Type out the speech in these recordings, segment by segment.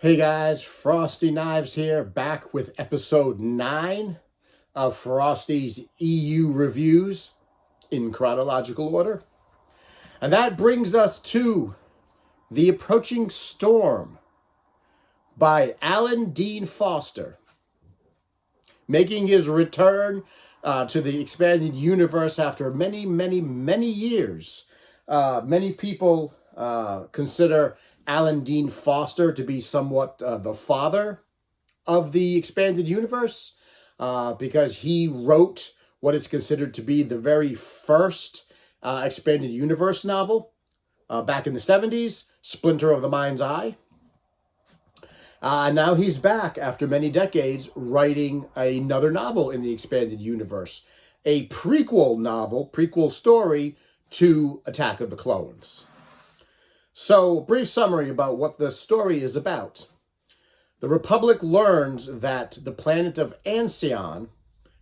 Hey guys, Frosty Knives here, back with episode 9 of Frosty's EU reviews in chronological order. And that brings us to The Approaching Storm by Alan Dean Foster, making his return to the expanded universe after many years. Many people consider Alan Dean Foster to be somewhat the father of the expanded universe because he wrote what is considered to be the very first expanded universe novel back in the 70s, Splinter of the Mind's Eye. Now he's back after many decades writing another novel in the expanded universe, a prequel story to Attack of the Clones. So, brief summary about what the story is about. The Republic learns that the planet of Ancient,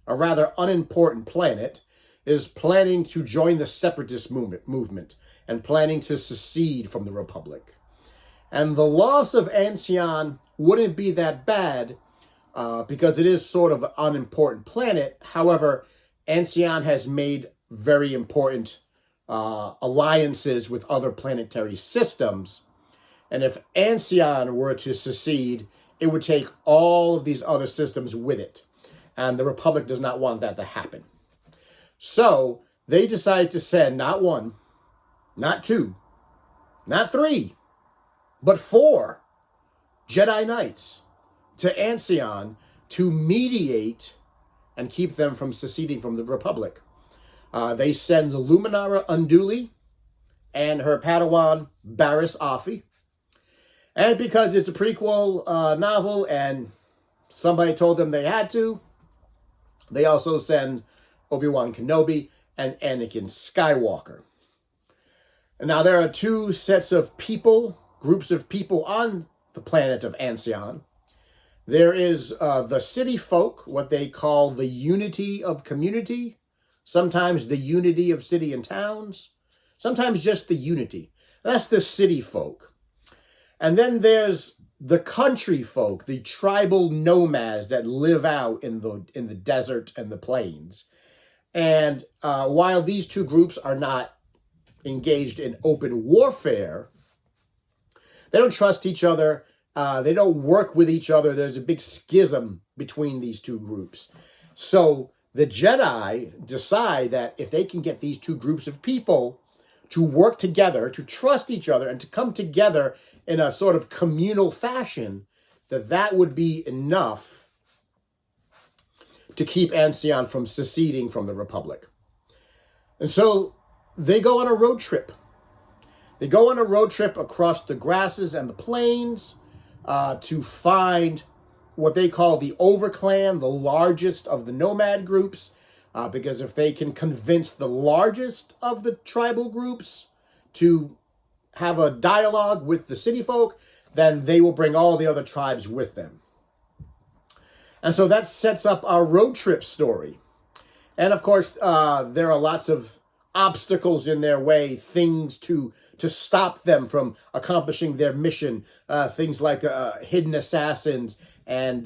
a rather unimportant planet, is planning to join the separatist movement and planning to secede from the Republic. And the loss of Ancient wouldn't be that bad because it is sort of an unimportant planet. However, Ancient has made very important alliances with other planetary systems. And if Ancient were to secede, it would take all of these other systems with it. And the Republic does not want that to happen. So they decide to send not one, not two, not three, but 4 Jedi Knights to Ancient to mediate and keep them from seceding from the Republic. They send Luminara Unduli and her Padawan Barriss Offee. And because it's a prequel novel and somebody told them they had to, they also send Obi-Wan Kenobi and Anakin Skywalker. And now there are 2 sets of people, groups of people on the planet of Ancient. There is the city folk, what they call the unity of community, sometimes the unity of city and towns, sometimes just the unity. That's the city folk. And then there's the country folk, the tribal nomads that live out in the desert and the plains. And while these 2 groups are not engaged in open warfare, they don't trust each other. They don't work with each other. There's a big schism between these 2 groups. So the Jedi decide that if they can get these 2 groups of people to work together, to trust each other, and to come together in a sort of communal fashion, that would be enough to keep Ancient from seceding from the Republic. And so they go on a road trip. They go on a road trip across the grasses and the plains to find what they call the Overclan, the largest of the nomad groups, because if they can convince the largest of the tribal groups to have a dialogue with the city folk, then they will bring all the other tribes with them. And so that sets up our road trip story. And of course, there are lots of obstacles in their way, things to stop them from accomplishing their mission, things like hidden assassins and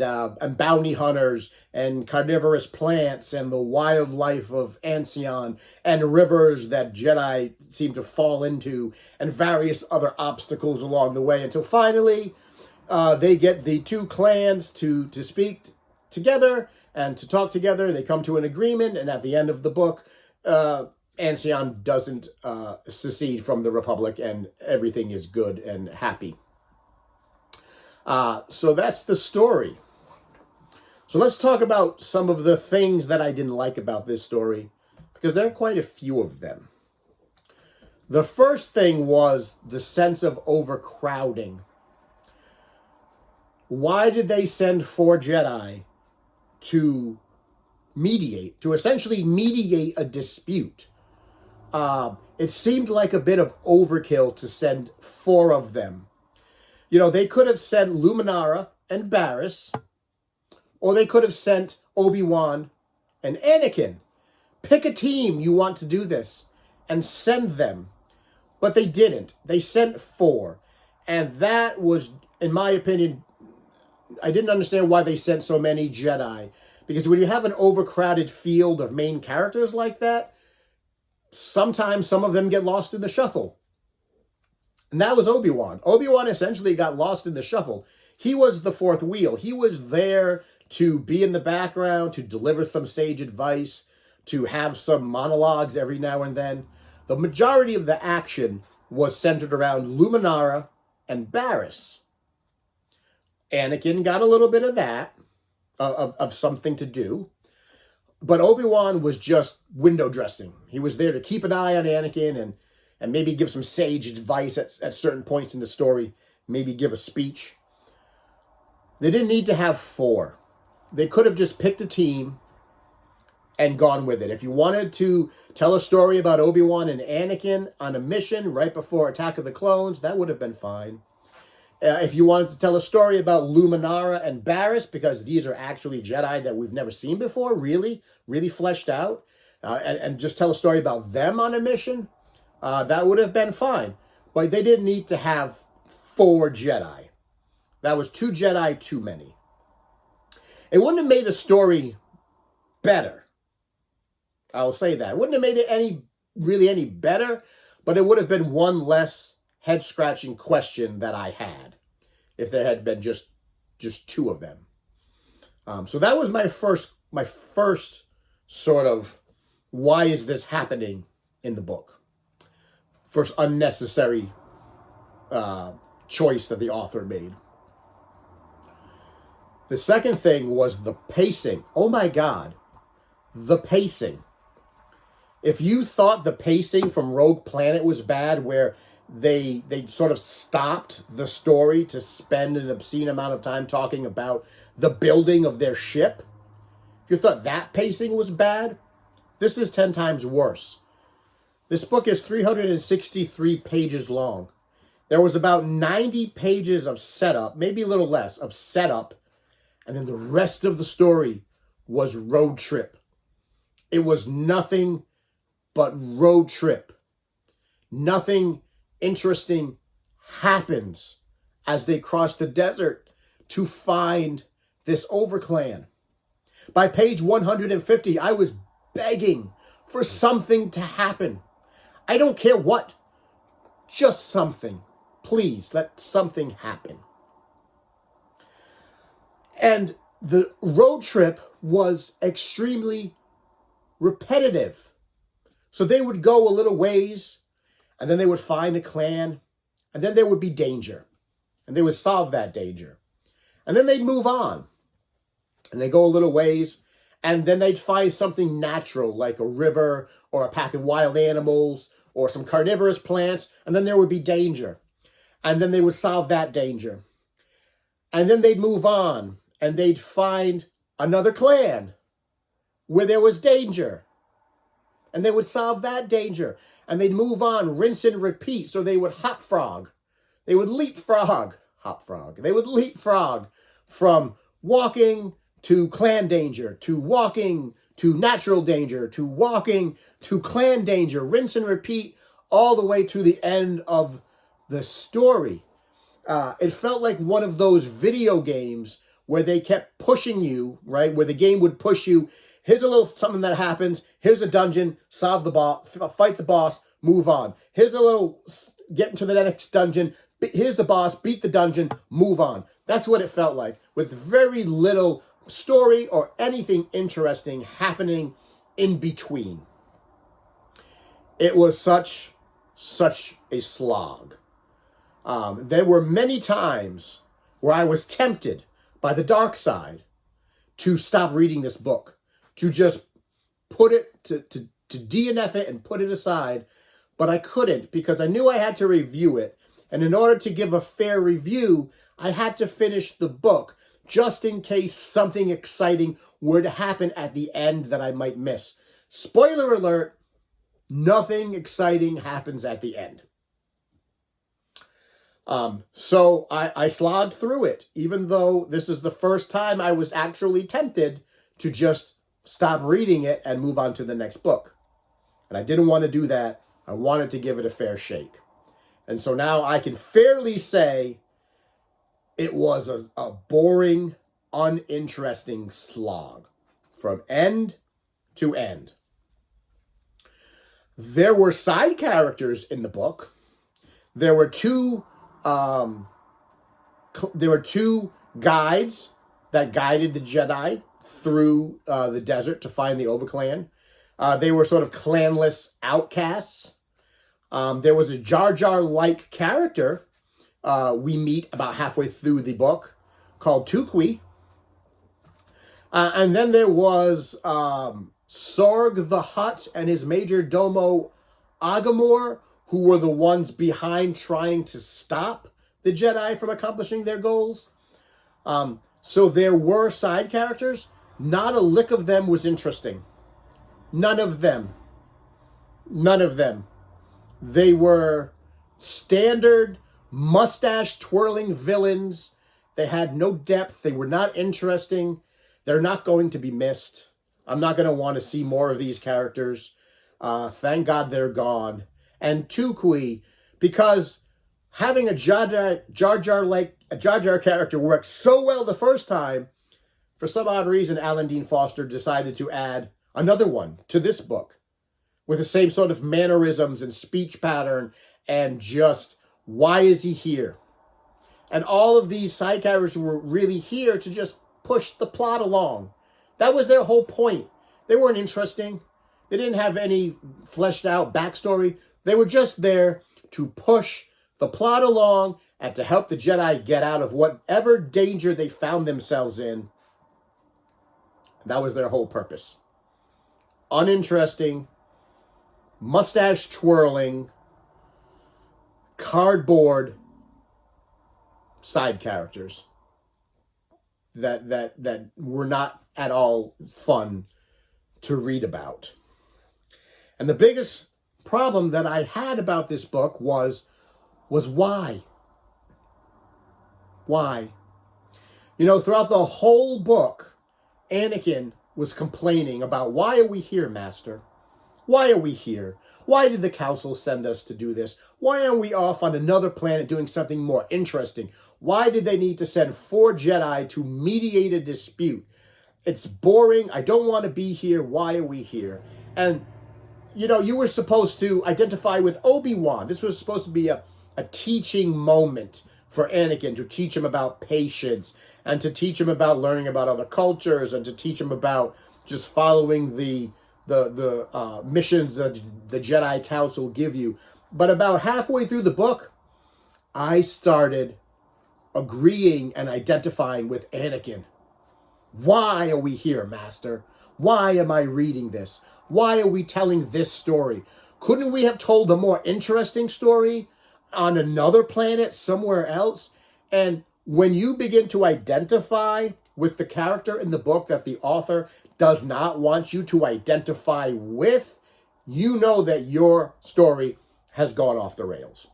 bounty hunters and carnivorous plants and the wildlife of Ancient and rivers that Jedi seem to fall into and various other obstacles along the way until finally they get the 2 clans to speak together and to talk together. They come to an agreement, and at the end of the book, Ancient doesn't secede from the Republic and everything is good and happy. So that's the story. So let's talk about some of the things that I didn't like about this story, because there are quite a few of them. The first thing was the sense of overcrowding. Why did they send 4 Jedi to mediate, to essentially mediate a dispute? It seemed like a bit of overkill to send 4 of them. You know, they could have sent Luminara and Barriss, or they could have sent Obi-Wan and Anakin. Pick a team you want to do this and send them. But they didn't. They sent 4. And that was in my opinion, I didn't understand why they sent so many Jedi. Because when you have an overcrowded field of main characters like that, sometimes some of them get lost in the shuffle. And that was Obi-Wan. Obi-Wan essentially got lost in the shuffle. He was the fourth wheel. He was there to be in the background, to deliver some sage advice, to have some monologues every now and then. The majority of the action was centered around Luminara and Barriss. Anakin got a little bit of that, of something to do. But Obi-Wan was just window dressing. He was there to keep an eye on Anakin and maybe give some sage advice at certain points in the story, maybe give a speech. They didn't need to have 4. They could have just picked a team and gone with it. If you wanted to tell a story about Obi-Wan and Anakin on a mission right before Attack of the Clones, that would have been fine. If you wanted to tell a story about Luminara and Barriss, because these are actually Jedi that we've never seen before, really fleshed out, and just tell a story about them on a mission, that would have been fine. But they didn't need to have 4 Jedi. That was 2 Jedi too many. It wouldn't have made the story better. I'll say that. It wouldn't have made it any better, but it would have been one less head-scratching question that I had if there had been just 2 of them. So that was my first sort of, why is this happening in the book? First unnecessary choice that the author made. The second thing was the pacing. Oh my God, the pacing. If you thought the pacing from Rogue Planet was bad, where they sort of stopped the story to spend an obscene amount of time talking about the building of their ship, if you thought that pacing was bad, this is 10 times worse. This book is 363 pages long. There was about 90 pages of setup, maybe a little less, of setup, and then the rest of the story was road trip. It was nothing but road trip. Nothing interesting happens as they cross the desert to find this overclan. By page 150, I was begging for something to happen. I don't care what, just something. Please, let something happen. And the road trip was extremely repetitive. So they would go a little ways, and then they would find a clan, and then there would be danger, and they would solve that danger. And then they'd move on, and they go a little ways, and then they'd find something natural, like a river, or a pack of wild animals, or some carnivorous plants, and then there would be danger. And then they would solve that danger. And then they'd move on, and they'd find another clan where there was danger. And they would solve that danger. And they'd move on, rinse and repeat. So they would hopfrog. They would leapfrog. Hopfrog. They would leapfrog from walking to clan danger, to walking to natural danger, to walking to clan danger. Rinse and repeat all the way to the end of the story. It felt like one of those video games where they kept pushing you, right? Where the game would push you. Here's a little something that happens. Here's a dungeon. Solve the boss. Fight the boss. Move on. Here's a little get into the next dungeon. Here's the boss. Beat the dungeon. Move on. That's what it felt like, with very little story or anything interesting happening in between. It was such a slog. There were many times where I was tempted by the dark side to stop reading this book, to just put it, to DNF it and put it aside, but I couldn't because I knew I had to review it. And in order to give a fair review, I had to finish the book just in case something exciting were to happen at the end that I might miss. Spoiler alert, nothing exciting happens at the end. So I slogged through it, even though this is the first time I was actually tempted to just stop reading it and move on to the next book. And I didn't want to do that. I wanted to give it a fair shake. And so now I can fairly say It was a boring, uninteresting slog from end to end. There were side characters in the book. There were two guides that guided the Jedi through the desert to find the Overclan. They were sort of clanless outcasts. There was a Jar Jar-like character we meet about halfway through the book called Tukui. And then there was Sorg the Hutt and his major domo Agamor, who were the ones behind trying to stop the Jedi from accomplishing their goals. So there were side characters. Not a lick of them was interesting. None of them. None of them. They were standard mustache-twirling villains. They had no depth. They were not interesting. They're not going to be missed. I'm not going to want to see more of these characters. Thank God they're gone. And Tukui, because having a Jar Jar character worked so well the first time, for some odd reason, Alan Dean Foster decided to add another one to this book with the same sort of mannerisms and speech pattern and just, why is he here? And all of these side characters were really here to just push the plot along. That was their whole point. They weren't interesting. They didn't have any fleshed out backstory. They were just there to push the plot along and to help the Jedi get out of whatever danger they found themselves in. That was their whole purpose. Uninteresting, mustache twirling, cardboard side characters that were not at all fun to read about. And the biggest problem that I had about this book was why? Why? You know, throughout the whole book, Anakin was complaining about, why are we here, Master? Why are we here? Why did the Council send us to do this? Why aren't we off on another planet doing something more interesting? Why did they need to send 4 Jedi to mediate a dispute? It's boring. I don't want to be here. Why are we here? And, you know, you were supposed to identify with Obi-Wan. This was supposed to be a teaching moment for Anakin, to teach him about patience and to teach him about learning about other cultures and to teach him about just following the missions that the Jedi Council give you. But about halfway through the book, I started agreeing and identifying with Anakin. Why are we here, Master? Why am I reading this? Why are we telling this story? Couldn't we have told a more interesting story on another planet somewhere else? And when you begin to identify with the character in the book that the author does not want you to identify with, you know that your story has gone off the rails.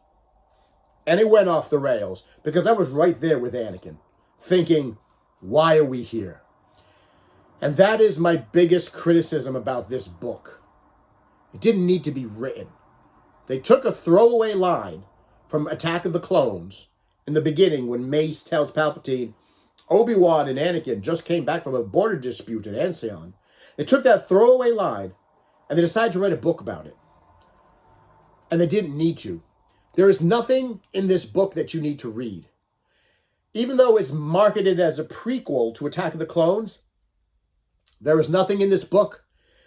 And it went off the rails because I was right there with Anakin, thinking, why are we here? And that is my biggest criticism about this book. It didn't need to be written. They took a throwaway line from Attack of the Clones in the beginning when Mace tells Palpatine, Obi-Wan and Anakin just came back from a border dispute in Ancion. They took that throwaway line and they decided to write a book about it. And they didn't need to. There is nothing in this book that you need to read. Even though it's marketed as a prequel to Attack of the Clones, there is nothing in this book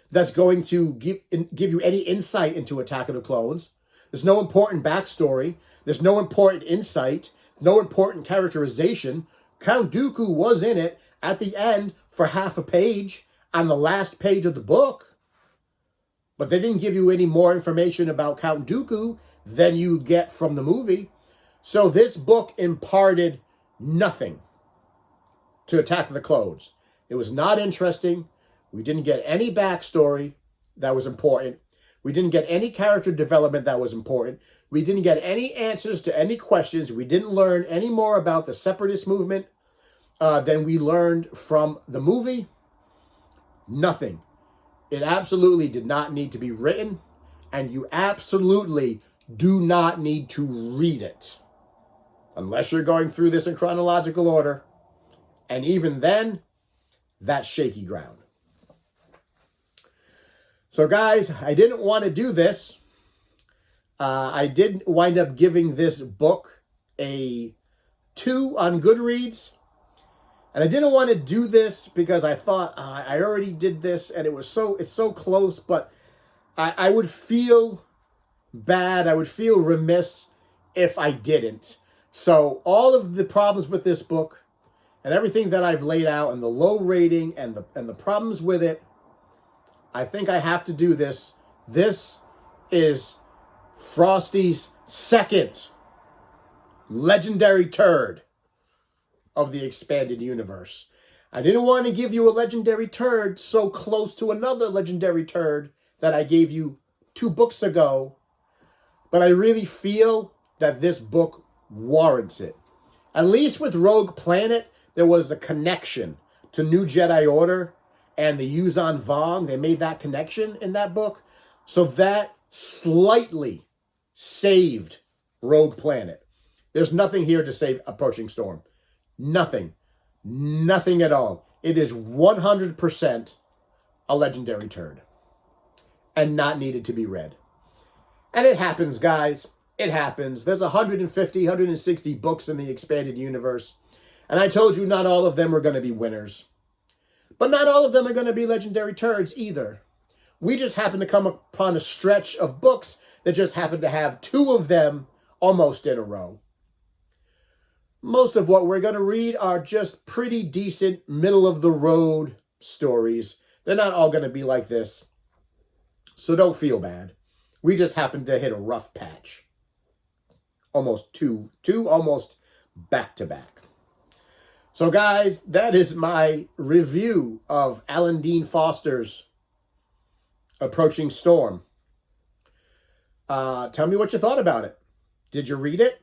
that's going to give you any insight into Attack of the Clones. There's no important backstory. There's no important insight. No important characterization. Count Dooku was in it at the end for half a page on the last page of the book. But they didn't give you any more information about Count Dooku than you get from the movie. So this book imparted nothing to Attack of the Clones. It was not interesting. We didn't get any backstory that was important. We didn't get any character development that was important. We didn't get any answers to any questions. We didn't learn any more about the separatist movement than we learned from the movie. Nothing. It absolutely did not need to be written, and you absolutely do not need to read it. unless you're going through this in chronological order. And even then, that's shaky ground. So guys, I didn't want to do this. I did wind up giving this book a 2 on Goodreads. And I didn't want to do this because I thought I already did this and it's so close, but I would feel bad. I would feel remiss if I didn't. So all of the problems with this book and everything that I've laid out and the low rating and the problems with it, I think I have to do this. This is Frosty's second legendary turd of the expanded universe. I didn't want to give you a legendary turd so close to another legendary turd that I gave you 2 books ago, but I really feel that this book warrants it. At least with Rogue Planet, there was a connection to New Jedi Order and the Yuuzhan Vong. They made that connection in that book, so that slightly saved Rogue Planet. There's nothing here to save Approaching Storm. Nothing. Nothing at all. It is 100% a legendary turd. And not needed to be read. And it happens, guys. It happens. There's 150, 160 books in the expanded universe. And I told you not all of them are going to be winners. But not all of them are going to be legendary turds either. We just happen to come upon a stretch of books that just happen to have 2 of them almost in a row. Most of what we're going to read are just pretty decent, middle-of-the-road stories. They're not all going to be like this. So don't feel bad. We just happened to hit a rough patch. Almost two almost back-to-back. So guys, that is my review of Alan Dean Foster's Approaching Storm. Tell me what you thought about it. Did you read it?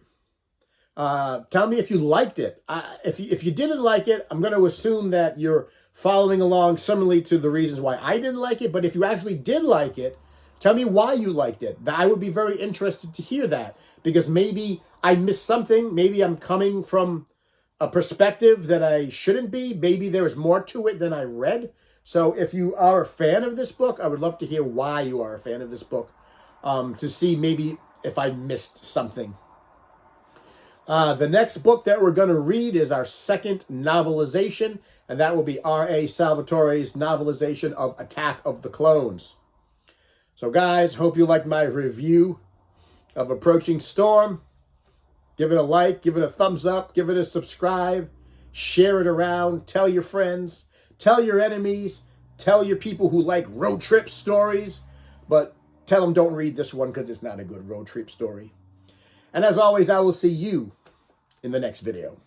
Tell me if you liked it. If you didn't like it, I'm going to assume that you're following along similarly to the reasons why I didn't like it. But if you actually did like it, tell me why you liked it. I would be very interested to hear that, because maybe I missed something. Maybe I'm coming from a perspective that I shouldn't be. Maybe there is more to it than I read. So if you are a fan of this book, I would love to hear why you are a fan of this book, to see maybe if I missed something. The next book that we're going to read is our second novelization, and that will be R.A. Salvatore's novelization of Attack of the Clones. So guys, hope you liked my review of Approaching Storm. Give it a like, give it a thumbs up, give it a subscribe, share it around, tell your friends, tell your enemies, tell your people who like road trip stories, but tell them don't read this one because it's not a good road trip story. And as always, I will see you in the next video.